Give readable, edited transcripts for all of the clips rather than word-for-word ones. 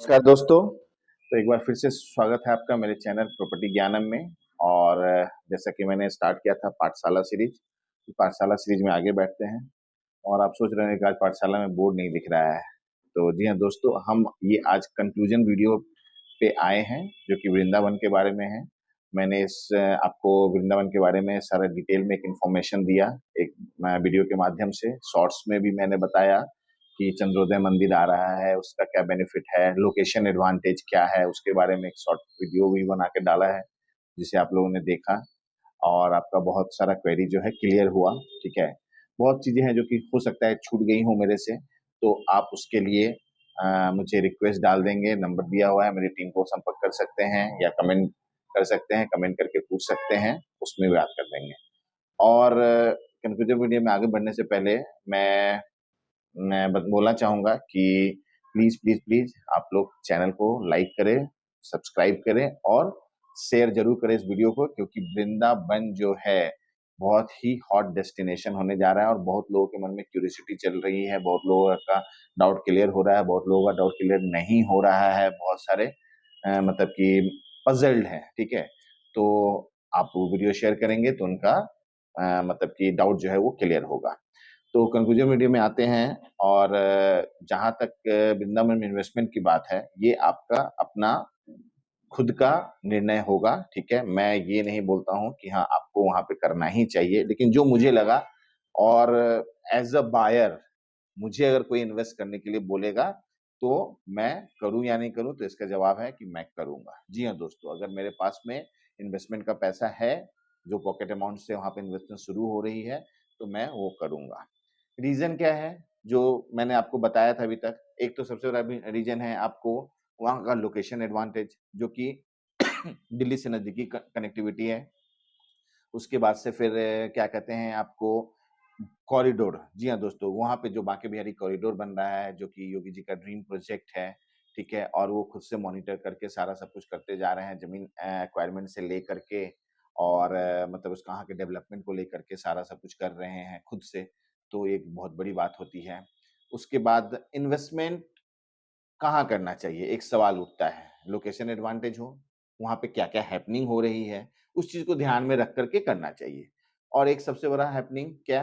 नमस्कार दोस्तों। तो एक बार फिर से स्वागत है आपका मेरे चैनल प्रॉपर्टी ज्ञानम में। और जैसा कि मैंने स्टार्ट किया था पाठशाला सीरीज, तो पाठशाला सीरीज में आगे बैठते हैं। और आप सोच रहे हैं कि आज पाठशाला में बोर्ड नहीं दिख रहा है, तो जी हाँ दोस्तों, हम ये आज कंक्लूजन वीडियो पे आए हैं जो कि वृंदावन के बारे में है। मैंने आपको वृंदावन के बारे में सारा डिटेल में एक इन्फॉर्मेशन दिया, एक वीडियो के माध्यम से। शॉर्ट्स में भी मैंने बताया कि चंद्रोदय मंदिर आ रहा है, उसका क्या बेनिफिट है, लोकेशन एडवांटेज क्या है, उसके बारे में एक शॉर्ट वीडियो भी बना के डाला है, जिसे आप लोगों ने देखा। और आपका बहुत सारा क्वेरी जो है क्लियर हुआ। ठीक है, बहुत चीजें हैं जो कि हो सकता है छूट गई हो मेरे से, तो आप उसके लिए मुझे रिक्वेस्ट डाल देंगे। नंबर दिया हुआ है, मेरी टीम को संपर्क कर सकते हैं या कमेंट कर सकते हैं, कमेंट करके पूछ सकते हैं, उसमें बात कर देंगे। और कंक्लूजन वीडियो में आगे बढ़ने से पहले मैं बोलना चाहूंगा कि प्लीज प्लीज प्लीज आप लोग चैनल को लाइक करें, सब्सक्राइब करें और शेयर जरूर करें इस वीडियो को, क्योंकि वृंदावन जो है बहुत ही हॉट डेस्टिनेशन होने जा रहा है और बहुत लोगों के मन में क्यूरियोसिटी चल रही है, बहुत लोगों का डाउट क्लियर हो रहा है, बहुत लोगों का डाउट क्लियर नहीं हो रहा है, बहुत सारे मतलब कि पजल्ड हैं। ठीक है, तो आप वो वीडियो शेयर करेंगे तो उनका मतलब कि डाउट जो है वो क्लियर होगा। तो कंक्लूजन वीडियो में आते हैं। और जहां तक वृंदावन में इन्वेस्टमेंट की बात है, ये आपका अपना खुद का निर्णय होगा। ठीक है, मैं ये नहीं बोलता हूं कि हाँ आपको वहां पे करना ही चाहिए, लेकिन जो मुझे लगा, और एज अ बायर मुझे अगर कोई इन्वेस्ट करने के लिए बोलेगा तो मैं करूं या नहीं करूं, तो इसका जवाब है कि मैं करूंगा। जी हाँ दोस्तों, अगर मेरे पास में इन्वेस्टमेंट का पैसा है, जो पॉकेट अमाउंट से वहां पे इन्वेस्टमेंट शुरू हो रही है, तो मैं वो करूंगा। रीजन क्या है जो मैंने आपको बताया था अभी तक? एक तो सबसे बड़ा रीजन है आपको वहां का लोकेशन एडवांटेज, जो कि दिल्ली से नजदीकी कनेक्टिविटी है। उसके बाद से फिर क्या कहते हैं आपको, कॉरिडोर। जी हाँ दोस्तों, वहां पे जो बांके बिहारी कॉरिडोर बन रहा है, जो कि योगी जी का ड्रीम प्रोजेक्ट है। ठीक है, और वो खुद से मॉनिटर करके सारा सब कुछ करते जा रहे हैं, जमीन एक्वायरमेंट से लेकर के, और मतलब उस कहाँ के डेवलपमेंट को लेकर के सारा सब कुछ कर रहे हैं खुद से। तो एक बहुत बड़ी बात होती है। उसके बाद इन्वेस्टमेंट कहाँ करना चाहिए, एक सवाल उठता है। लोकेशन एडवांटेज हो, वहां पे क्या क्या हैपनिंग हो रही है, उस चीज को ध्यान में रख करके करना चाहिए। और एक सबसे बड़ा हैपनिंग क्या,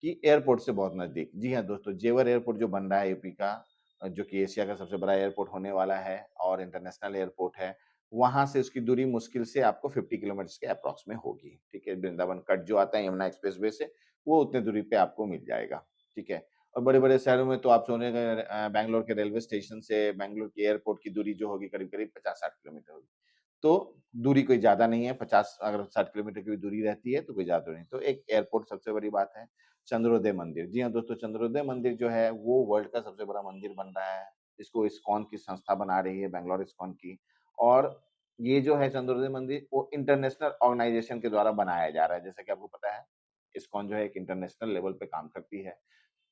कि एयरपोर्ट से बहुत नजदीक। जी हाँ दोस्तों, जेवर एयरपोर्ट जो बन रहा है यूपी का, जो कि एशिया का सबसे बड़ा एयरपोर्ट होने वाला है और इंटरनेशनल एयरपोर्ट है, वहां से उसकी दूरी मुश्किल से आपको 50 किलोमीटर के अप्रॉक्स में होगी। ठीक है, वृंदावन कट जो आता है यमुना एक्सप्रेसवे से, वो उतने दूरी पे आपको मिल जाएगा। ठीक है, और बड़े-बड़े शहरों में तो आप सोचेंगे बैंगलोर के रेलवे स्टेशन से बैंगलोर के एयरपोर्ट की दूरी जो होगी करीब-करीब 50-60 किलोमीटर होगी। तो दूरी कोई ज़्यादा नहीं है, 50 अगर 60 किलोमीटर की भी दूरी रहती है तो कोई ज़्यादा नहीं। तो एक एयरपोर्ट सबसे बड़ी बात है। चंद्रोदय मंदिर, जी हाँ दोस्तों, चंद्रोदय मंदिर जो है वो वर्ल्ड का सबसे बड़ा मंदिर बन रहा है। इसको इस्कॉन की संस्था बना रही है, बैंगलोर इस्कॉन की। और ये जो है चंद्रोदय मंदिर, वो इंटरनेशनल ऑर्गेनाइजेशन के द्वारा बनाया जा रहा है। जैसा कि आपको पता है, इस्कॉन जो है एक इंटरनेशनल लेवल पे काम करती है।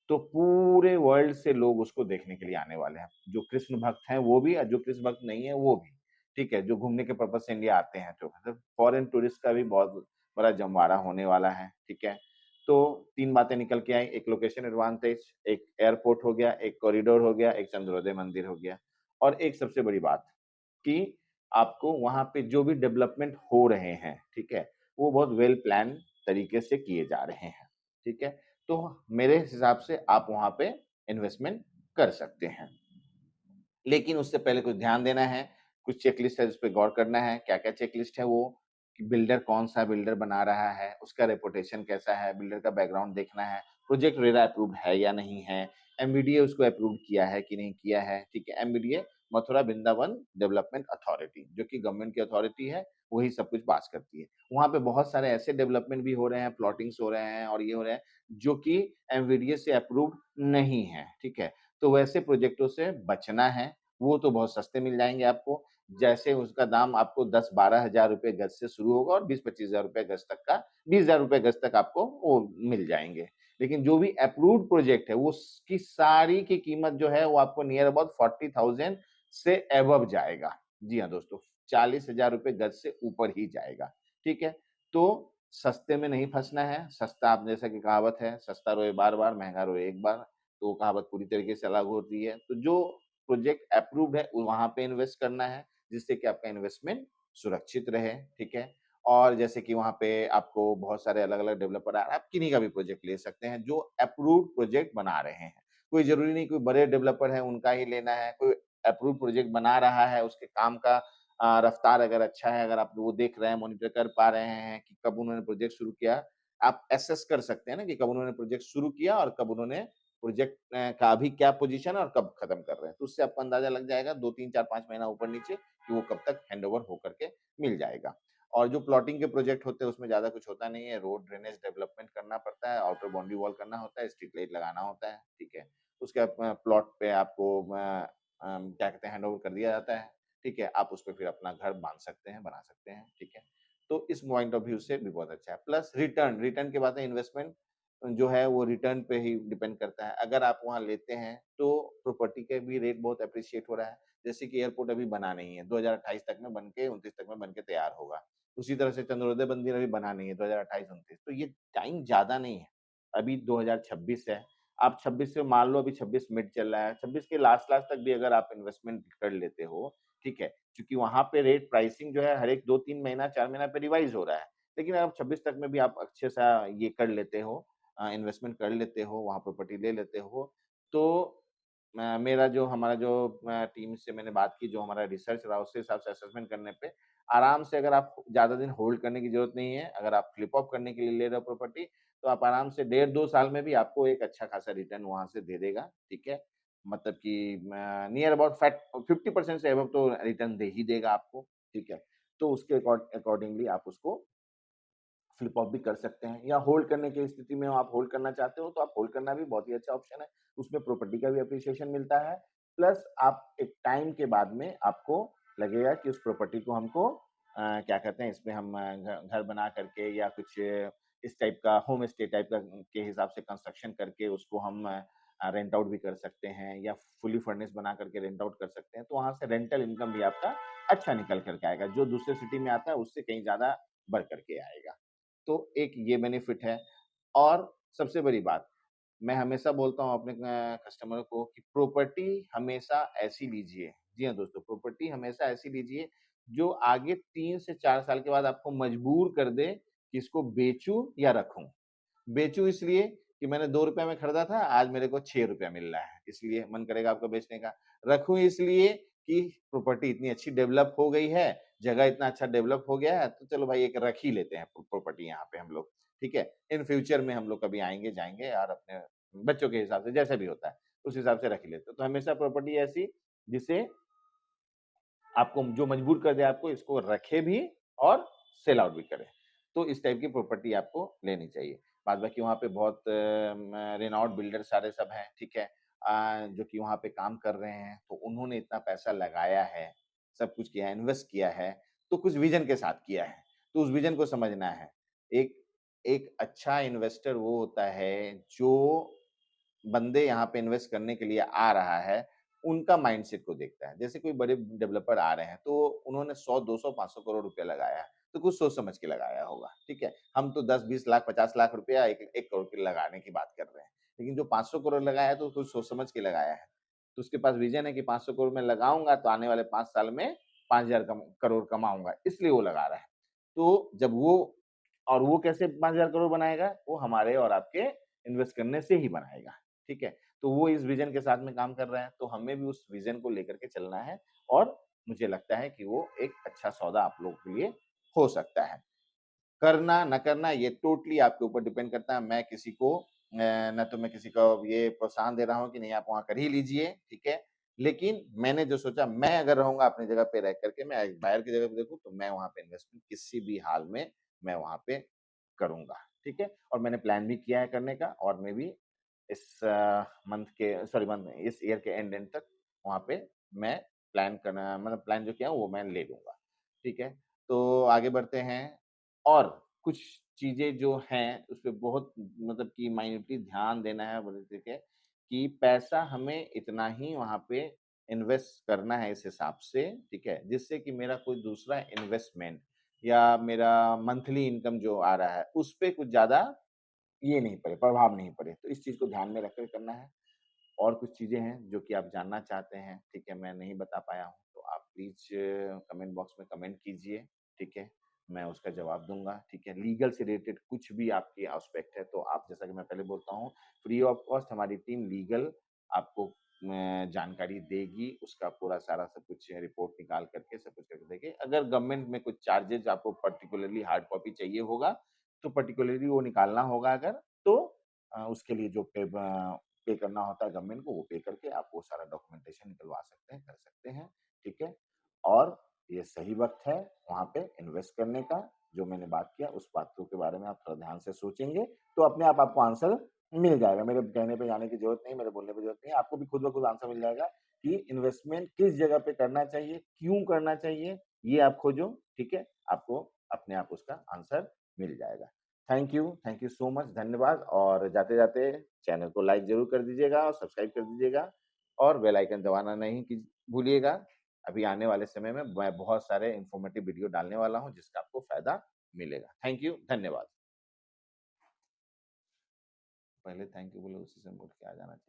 तो पूरे वर्ल्ड से लोग उसको देखने के लिए आने वाले हैं। जो कृष्ण भक्त हैं वो भी, और जो कृष्ण भक्त नहीं है वो भी। ठीक है, जो घूमने के पर्पज से इंडिया आते हैं, तो मतलब फॉरेन टूरिस्ट का भी बहुत बड़ा जमवाड़ा होने वाला है। ठीक है, तो 3 बातें निकल के आई, एक लोकेशन एडवांटेज, एक एयरपोर्ट हो गया, एक कॉरिडोर हो गया, एक चंद्रोदय मंदिर हो गया। और एक सबसे बड़ी बात कि आपको वहाँ पे जो भी डेवलपमेंट हो रहे हैं, ठीक है, वो बहुत वेल प्लान तरीके से किए जा रहे हैं। ठीक है, तो मेरे हिसाब से आप वहाँ पे इन्वेस्टमेंट कर सकते हैं। लेकिन उससे पहले कुछ ध्यान देना है, कुछ चेकलिस्ट है, उस पे गौर करना है। क्या-क्या चेकलिस्ट है वो, कि बिल्डर कौन-सा बिल्डर बना रहा है, उसका रेपुटेशन कैसा है, बिल्डर का बैकग्राउंड देखना है, प्रोजेक्ट रेरा अप्रूव्ड है या नहीं है, एमबीडीए उसको अप्रूव्ड किया है कि नहीं किया है। ठीक है, MBDA Mathura Vrindavan development authority, जो कि गवर्नमेंट की अथॉरिटी है, वही सब कुछ पास करती है। वहाँ पे बहुत सारे ऐसे डेवलपमेंट भी हो रहे हैं, प्लॉटिंग्स हो रहे हैं और ये हो रहे हैं, जो कि एमबीडीए से अप्रूव्ड नहीं है। ठीक है, तो वैसे प्रोजेक्टों से बचना है। वो तो बहुत सस्ते मिल जाएँगे आपको। जैसे उसका दाम आपको 10-12 हज़ार रुपए गज से शुरू होगा और 20-25 हज़ार रुपए गज तक का, 20 हज़ार रुपए गज तक आपको वो मिल जाएँगे। लेकिन जो भी अप्रूव्ड प्रोजेक्ट है, वो उसकी सारी की कीमत जो है वो आपको नियर अबाउट 40,000 से अबव जाएगा। जी हाँ दोस्तों, 40 हज़ार रुपए गज से ऊपर ही जाएगा। ठीक है? तो सस्ते में नहीं फँसना है। सस्ता, आप जैसा कि कहावत है, सस्ता रोए बार-बार, महँगा रोए एक बार। तो वो कहावत पूरी तरीके से लागू होती है। तो जो प्रोजेक्ट अप्रूव्ड है वहाँ पे इन्वेस्ट करना है, जिससे कि आपका इन्वेस्टमेंट सुरक्षित रहे, ठीक है? और जैसे कि वहाँ पे आपको बहुत सारे अलग-अलग डेवलपर आप किन्हीं का भी प्रोजेक्ट ले सकते हैं जो अप्रूव्ड प्रोजेक्ट बना रहे हैं। कोई ज़रूरी नहीं कोई बड़े डेवलपर हैं उनका ही लेना है, कोई अप्रूव्ड प्रोजेक्ट बना रहा है, उसके काम का रफ्तार अगर अच्छा है, अगर आप वो देख रहे हैं, मॉनिटर कर पा रहे हैं कि कब उन्होंने प्रोजेक्ट शुरू किया, आप एसेस कर सकते हैं ना कि कब उन्होंने प्रोजेक्ट शुरू किया और कब उन्होंने प्रोजेक्ट का अभी क्या पोज़ीशन है और कब खत्म कर रहे हैं। तो उससे आपको अंदाज़ा लग जाएगा 2, 3, 4, 5 महीना ऊपर-नीचे कि वो कब तक हैंडओवर हो करके मिल जाएगा। और जो प्लॉटिंग के प्रोजेक्ट होते हैं उसमें ज़्यादा कुछ होता नहीं है, रोड ड्रेनेज डेवलपमेंट करना पड़ता है, आउटर बाउंड्री वॉल करना होता है, स्ट्रीट लाइट लगाना होता है, ठीक है? उसके प्लॉट पे आपको क्या कहते हैं हैंडओवर कर दिया जाता है, ठीक है? आप उसपे फिर अपना घर बाँध सकते हैं, बना सकते हैं, ठीक है? तो इस पॉइंट ऑफ व्यू से भी बहुत अच्छा है। प्लस रिटर्न, रिटर्न की बात है इन्वेस्टमेंट जो है वो रिटर्न पे ही डिपेंड करता है। अगर आप वहाँ लेते हैं तो प्रॉपर्टी के भी रेट बहुत एप्रिशिएट हो रहा है। जैसे कि एयरपोर्ट अभी बना नहीं है, 2028 तक में बन के 29 तक में बन के तैयार होगा। उसी तरह से चंद्रोदय मंदिर अभी बना नहीं है 2028-29 तो ये टाइम ज़्यादा नहीं है। अभी 2026 है, आप 26 से मान लो अभी 26 मिड चल रहा है, 26 के लास्ट-लास्ट तक भी अगर आप इन्वेस्टमेंट कर लेते हो, ठीक है? क्योंकि वहाँ पे रेट प्राइसिंग जो है हर एक 2-3 महीना, 4 महीना पे रिवाइज़ हो रहा है। लेकिन अगर 26 तक में भी आप अच्छे सा ये कर लेते हो इन्वेस्टमेंट कर लेते हो, वहाँ प्रॉपर्टी ले लेते हो, तो मेरा जो हमारा जो टीम से मैंने बात की, जो हमारा रिसर्च रहा, उसके हिसाब से असेसमेंट करने पे आराम से अगर आप ज़्यादा दिन होल्ड करने की ज़रूरत नहीं है, अगर आप फ्लिप ऑफ करने के लिए ले रहे हो प्रॉपर्टी, तो आप आराम से डेढ़ 2 साल में भी आपको एक अच्छा खासा रिटर्न वहाँ से दे देगा, ठीक है? मतलब कि नियर अबाउट फैट 50% से अबव तो रिटर्न दे ही देगा आपको, ठीक है? तो उसके अकॉर्डिंगली आप उसको फ्लिप ऑफ भी कर सकते हैं या होल्ड करने की स्थिति में आप होल्ड करना चाहते हो तो आप होल्ड करना भी बहुत ही अच्छा ऑप्शन है। उसमें प्रॉपर्टी का भी एप्रिसिएशन मिलता है, प्लस आप एक टाइम के बाद में आपको लगेगा कि उस प्रॉपर्टी को हमको क्या कहते हैं इसमें हम घ घर बना करके या कुछ इस टाइप का होम स्टे टाइप का के हिसाब से कंस्ट्रक्शन करके उसको हम रेंट आउट भी कर सकते हैं या फुली फर्निश्ड बना करके रेंट आउट कर सकते हैं। तो वहाँ से रेंटल इनकम भी आपका अच्छा निकल कर के आएगा, जो दूसरे सिटी में आता है उससे कहीं ज़्यादा बढ़ कर के आएगा। तो एक ये बेनिफिट है और सबसे बड़ी बात, मैं हमेशा बोलता हूँ अपने कस्टमर को कि प्रॉपर्टी हमेशा ऐसी लीजिए जी हाँ दोस्तों, प्रॉपर्टी हमेशा ऐसी लीजिए जो आगे 3 से 4 साल के बाद आपको मजबूर कर दे कि इसको बेचूँ या रखूँ। बेचूँ इसलिए कि मैंने ₹2 में खरीदा था, आज मेरे को ₹6 मिल रहा है, इसलिए मन करेगा आपका बेचने का। रखूँ इसलिए कि प्रॉपर्टी इतनी अच्छी डेवलप हो गई है, जगह इतना अच्छा डेवलप हो गया है, तो चलो भाई एक रख ही लेते हैं प्रॉपर्टी यहाँ पे हम लोग, ठीक है? इन फ्यूचर में हम लोग कभी आएँगे, जाएँगे और अपने बच्चों के हिसाब से जैसा भी होता है, उस हिसाब से रख ही लेते हैं। तो हमेशा प्रॉपर्टी ऐसी जिसे आपको जो मजबूर कर दे आपको इसको रखे भी और सेल आउट भी करे। तो इस टाइप की प्रॉपर्टी आपको लेनी चाहिए। बाद बाकी वहाँ पे बहुत रेनॉल्ड बिल्डर सारे सब हैं, ठीक है? जो कि वहाँ पे काम कर रहे हैं, तो उन्होंने इतना पैसा लगाया है, सब कुछ किया है, इन्वेस्ट किया है, तो कुछ विज़न के साथ किया है। तो उस विज़न को समझना है। एक एक अच्छा इन्वेस्टर वो होता है जो बंदे यहाँ पे इन्वेस्ट करने के लिए आ रहा है, उनका माइंडसेट को देखता है। जैसे कोई बड़े डेवलपर आ रहे हैं, तो उन्होंने 100, 200, 500 करोड़ रुपया लगाया है, तो कुछ सोच समझ के लगाया होगा, ठीक है? हम तो 10, 20 लाख, 50 लाख रुपया 1 करोड़ के लगाने की बात कर रहे हैं। लेकिन जो 500 करोड़ लगाया है, तो कुछ सोच समझ के लगाया है। तो उसके पास विज़न है कि 500 करोड़ मैं लगाऊँगा, तो आने वाले 5 साल में 5000 करोड़ कमाऊँगा, इसलिए वो लगा रहा है। तो जब वो और वो कैसे 5000 करोड़ बनाएगा? वो हमारे और आपके इन्वेस्ट करने से ही बनाएगा। ठीक है? तो वो इस विज़न के साथ में काम कर रहा है, तो हमें भी उस विज़न को लेकर के चलना है और मुझे लगता है कि वो एक अच्छा सौदा आप लोगों के लिए हो सकता है। करना, ना करना ये टोटली आपके ऊपर डिपेंड करता है। मैं किसी को ना तो मैं किसी को ये प्रोत्साहन दे रहा हूँ कि नहीं आप वहाँ कर ही लीजिए, ठीक है? लेकिन मैंने जो सोचा मैं अगर रहूँगा अपनी जगह पे रह कर के मैं एक बायर की जगह पे देखूँ तो मैं वहाँ पे इन्वेस्टमेंट किसी भी हाल में मैं वहाँ पे करूँगा, ठीक है? और मैंने प्लान भी किया है करने का और मैं भी इस मंथ के सॉरी मंथ इस ईयर के एंड तक वहाँ पे मैं प्लान करना मतलब प्लान जो किया है वो मैं ले लूँगा, ठीक है? तो आगे बढ़ते हैं और कुछ चीज़ें जो हैं उसपे बहुत मतलब कि माइन्यूटली ध्यान देना है बोले देखिए कि पैसा हमें इतना ही वहाँ पे इन्वेस्ट करना है इस हिसाब से, ठीक है? जिससे कि मेरा कोई दूसरा इन्वेस्टमेंट या मेरा मंथली इनकम जो आ रहा है, उसपे कुछ ज़्यादा ये नहीं पड़े, प्रभाव नहीं पड़े। तो इस चीज़ को ध्यान में रख कर करना है। और कुछ चीज़ें हैं जो कि आप जानना चाहते हैं, ठीक है, मैं नहीं बता पाया हूँ, तो आप प्लीज़ कमेंट बॉक्स में कमेंट कीजिए, ठीक है? मैं उसका जवाब दूँगा, ठीक है? लीगल से रिलेटेड कुछ भी आपकी एस्पेक्ट है, तो आप जैसा कि मैं पहले बोलता हूँ, फ्री ऑफ कॉस्ट हमारी टीम लीगल आपको जानकारी देगी, उसका पूरा सारा सब कुछ रिपोर्ट निकाल करके सब कुछ करके देगी। अगर गवर्नमेंट में कुछ चार्जेज़ आपको पार्टिकुलरली हार्ड कॉपी चाहिए होगा, तो पार्टिकुलरली वो निकालना होगा अगर, तो उसके लिए जो पे करना होता है गवर्नमेंट को, वो पे करके आप वो सारा डॉक्यूमेंटेशन निकलवा सकते हैं, कर सकते हैं, ठीक है? और ये सही वक़्त है वहाँ पे इन्वेस्ट करने का, जो मैंने बात किया उस बातों के बारे में आप थोड़ा ध्यान से सोचेंगे, तो अपने आप आपको आंसर मिल जाएगा। मेरे कहने पे जाने की ज़रूरत नहीं, मेरे बोलने की ज़रूरत नहीं है, आपको भी खुद ब खुद आंसर मिल जाएगा कि इन्वेस्टमेंट किस जगह पे करना चाहिए, क्यों करना चाहिए, ये आप खोजो, ठीक है? आपको अपने आप उसका आंसर मिल जाएगा। थैंक यू सो मच, धन्यवाद और जाते-जाते चैनल को लाइक ज़रूर कर दीजिएगा और सब्सक्राइब कर दीजिएगा और बेल आइकन दबाना नहीं कि भूलिएगा। अभी आने वाले समय में मैं बहुत सारे इन्फॉर्मेटिव वीडियो डालने वाला हूँ, जिसका आपको फ़ायदा मिलेगा। थैंक यू, धन्यवाद। पहले थैंक यू बोले उसी से मुड़ के आ जाना चाहिए।